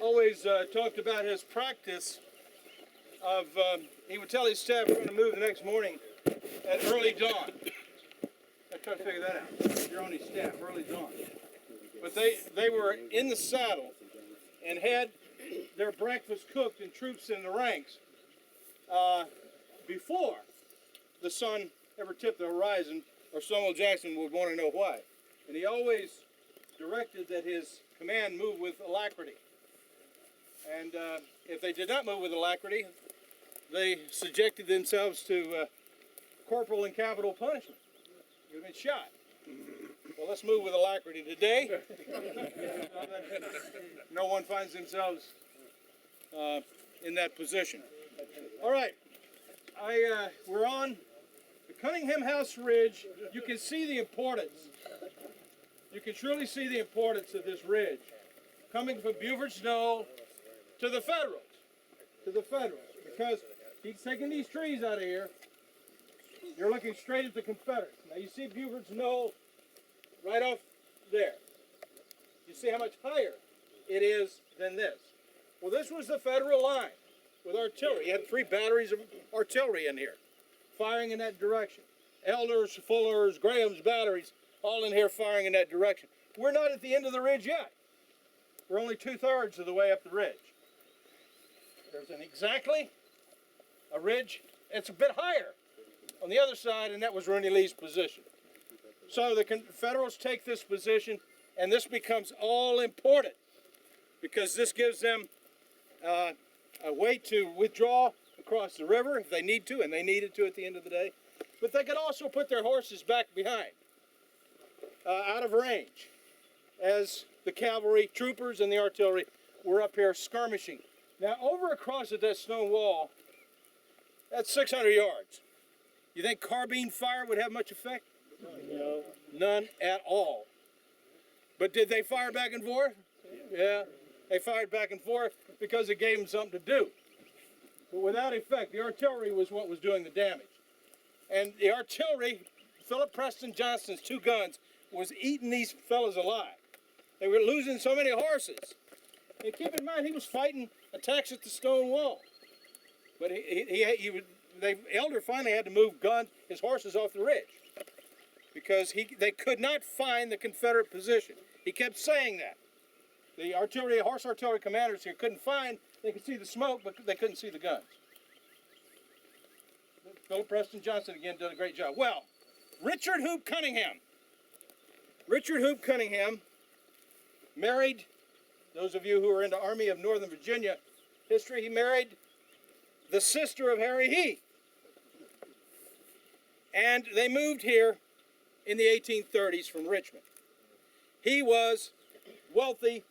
always talked about his practice of, he would tell his staff we're going to move the next morning at early dawn. I try to figure that out. You're on his staff, early dawn. But they were in the saddle and had their breakfast cooked and troops in the ranks before the sun ever tipped the horizon, or Stonewall Jackson would want to know why. And he always directed that his command move with alacrity. And if they did not move with alacrity, they subjected themselves to corporal and capital punishment. You've been shot. Well, let's move with alacrity today. No one finds themselves in that position. All right, we're on the Cunningham House ridge. You can see the importance. You can truly see the importance of this ridge, coming from Buford's Knoll to the Federals, because he's taking these trees out of here. You're looking straight at the Confederates. Now you see Buford's Knoll right off there. You see how much higher it is than this. Well, this was the Federal line with artillery. You had 3 batteries of artillery in here, firing in that direction. Elder's, Fuller's, Graham's batteries, all in here firing in that direction. We're not at the end of the ridge yet. We're only 2/3 of the way up the ridge. There's exactly a ridge. It's a bit higher on the other side, and that was Rooney Lee's position. So the Confederates take this position, and this becomes all important because this gives them a way to withdraw across the river if they need to, and they needed to at the end of the day. But they could also put their horses back behind, out of range, as the cavalry, troopers, and the artillery were up here skirmishing. Now, over across at that stone wall, that's 600 yards. You think carbine fire would have much effect? No. None at all. But did they fire back and forth? Yeah. They fired back and forth because it gave them something to do. But without effect, the artillery was what was doing the damage. And the artillery, Philip Preston Johnston's 2 guns, was eating these fellas alive. They were losing so many horses. And keep in mind, he was fighting attacks at the stone wall. But Elder finally had to move his horses off the ridge because they could not find the Confederate position. He kept saying that. The horse artillery commanders here couldn't find, they could see the smoke, but they couldn't see the guns. Philip Preston Johnston again did a great job. Well, Richard Hoop Cunningham. Richard Hoop Cunningham married, those of you who are into Army of Northern Virginia history, he married the sister of Harry Heath. And they moved here in the 1830s from Richmond. He was wealthy.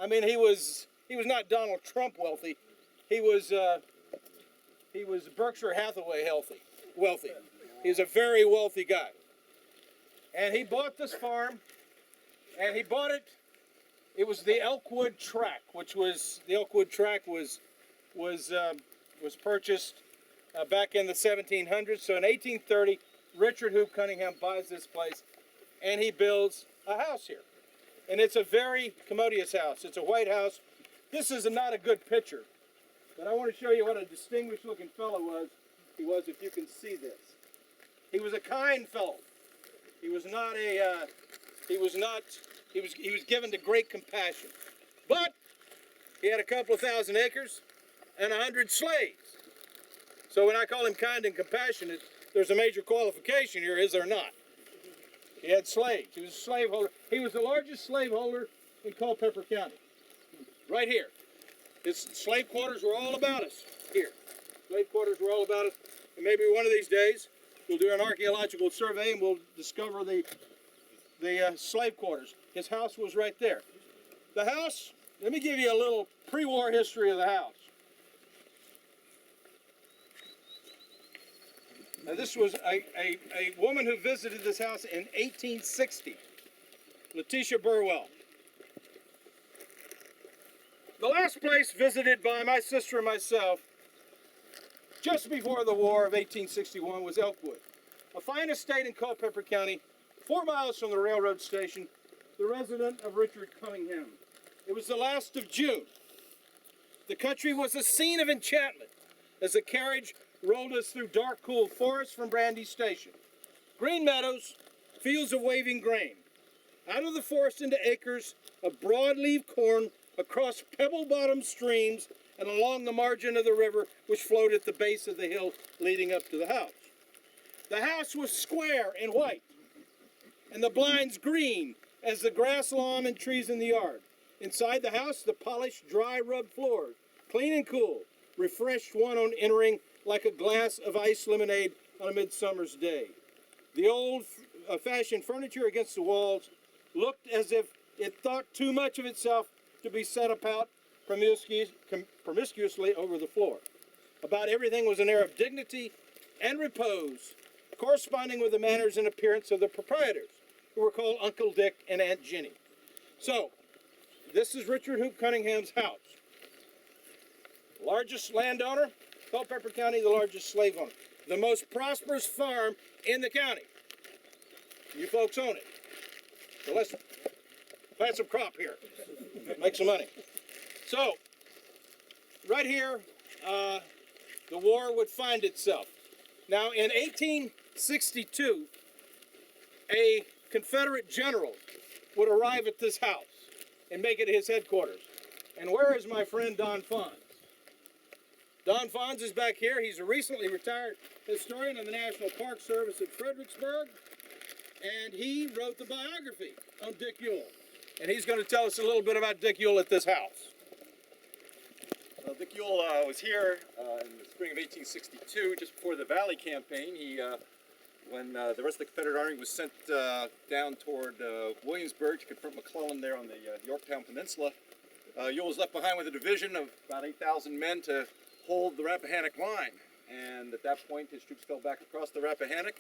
I mean, he was not Donald Trump wealthy. He was Berkshire Hathaway wealthy. He was a very wealthy guy. And he bought this farm, and he bought it. It was the Elkwood Tract, was purchased back in the 1700s. So in 1830, Richard Hoop Cunningham buys this place, and he builds a house here. And it's a very commodious house. It's a white house. This is not a good picture, but I want to show you what a distinguished looking fellow he was, if you can see this. He was a kind fellow. He was given to great compassion. But he had a couple of 1,000 acres and 100 slaves. So when I call him kind and compassionate, there's a major qualification here, is there not? He had slaves. He was a slaveholder. He was the largest slaveholder in Culpeper County. Right here. His slave quarters were all about us here. Slave quarters were all about us. And maybe one of these days we'll do an archaeological survey and we'll discover the slave quarters. His house was right there. The house, let me give you a little pre-war history of the house. Now this was a woman who visited this house in 1860, Letitia Burwell. The last place visited by my sister and myself just before the war of 1861 was Elkwood, a fine estate in Culpeper County, 4 miles from the railroad station, the residence of Richard Cunningham. It was the last of June. The country was a scene of enchantment as the carriage rolled us through dark, cool forests from Brandy Station. Green meadows, fields of waving grain. Out of the forest into acres of broadleaf corn across pebble-bottom streams and along the margin of the river which flowed at the base of the hill leading up to the house. The house was square and white, and the blinds green as the grass lawn and trees in the yard. Inside the house, the polished, dry rub floors, clean and cool, refreshed one on entering like a glass of iced lemonade on a midsummer's day. The old-fashioned furniture against the walls looked as if it thought too much of itself to be set about promiscuously over the floor. About everything was an air of dignity and repose, corresponding with the manners and appearance of the proprietors, who were called Uncle Dick and Aunt Jenny. So, this is Richard Hoop Cunningham's house. Largest landowner, Culpeper County, the largest slave owner. The most prosperous farm in the county. You folks own it. So let's plant some crop here. Make some money. So, right here, the war would find itself. Now, in 1862, a Confederate general would arrive at this house and make it his headquarters. And where is my friend Don Fonz? Don Fonz is back here. He's a recently retired historian of the National Park Service at Fredericksburg, and he wrote the biography on Dick Ewell. And he's going to tell us a little bit about Dick Ewell at this house. Dick Ewell was here in the spring of 1862, just before the Valley Campaign. When the rest of the Confederate Army was sent down toward Williamsburg to confront McClellan there on the Yorktown Peninsula, Ewell was left behind with a division of about 8,000 men to hold the Rappahannock line. And at that point, his troops fell back across the Rappahannock,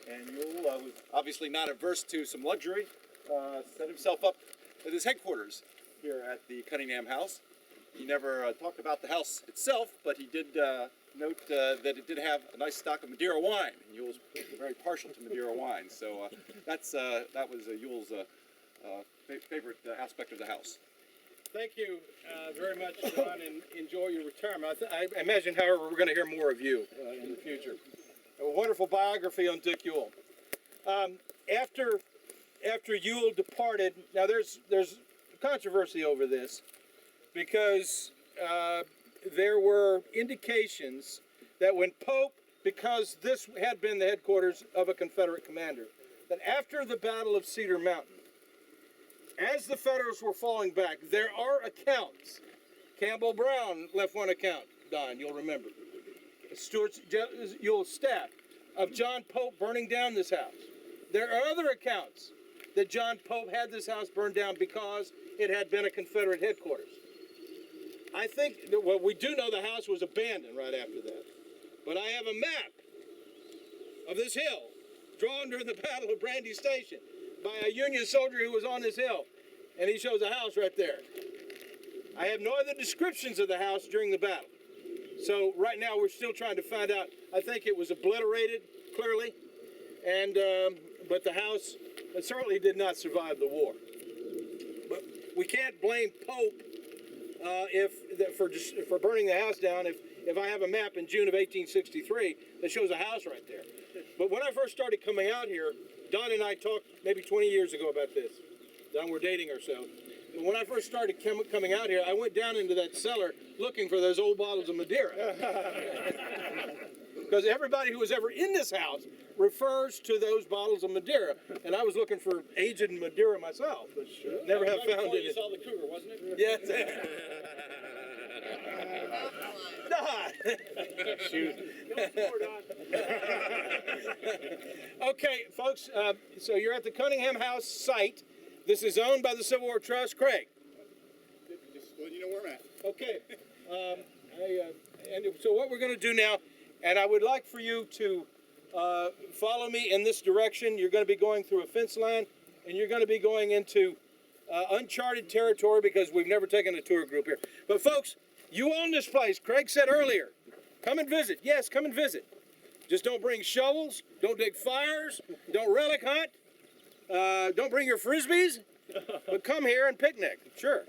and Ewell was obviously not averse to some luxury, set himself up at his headquarters here at the Cunningham House. He never talked about the house itself, but he did note that it did have a nice stock of Madeira wine. And Ewell was very partial to Madeira wine, so that was Ewell's favorite aspect of the house. Thank you very much, Don, and enjoy your retirement. I imagine, however, we're going to hear more of you in the future. A wonderful biography on Dick Ewell. After Ewell departed, now there's controversy over this, because there were indications that when Pope, because this had been the headquarters of a Confederate commander, that after the Battle of Cedar Mountain, as the Federals were falling back, there are accounts. Campbell Brown left one account, Don, you'll remember. Ewell's staff, of John Pope burning down this house. There are other accounts that John Pope had this house burned down because it had been a Confederate headquarters. I think, well, we do know the house was abandoned right after that. But I have a map of this hill drawn during the Battle of Brandy Station by a Union soldier who was on this hill. And he shows a house right there. I have no other descriptions of the house during the battle. So right now we're still trying to find out. I think it was obliterated, clearly. And but the house certainly did not survive the war. But we can't blame Pope for burning the house down if I have a map in June of 1863 that shows a house right there. But when I first started coming out here, Don and I talked maybe 20 years ago about this. Don, we're dating ourselves. And when I first started coming out here, I went down into that cellar looking for those old bottles of Madeira. Because everybody who was ever in this house refers to those bottles of Madeira. And I was looking for aged Madeira myself, but never have found it. You saw the cougar, wasn't it? Yes. Shoot. Okay, folks, so you're at the Cunningham House site. This is owned by the Civil War Trust. Craig. Just letting you know where I'm at. Okay. And so what we're going to do now, and I would like for you to follow me in this direction. You're going to be going through a fence line, and you're going to be going into uncharted territory because we've never taken a tour group here. But folks, you own this place. Craig said earlier, come and visit. Yes, come and visit. Just don't bring shovels, don't dig fires, don't relic hunt, don't bring your Frisbees, but come here and picnic. Sure.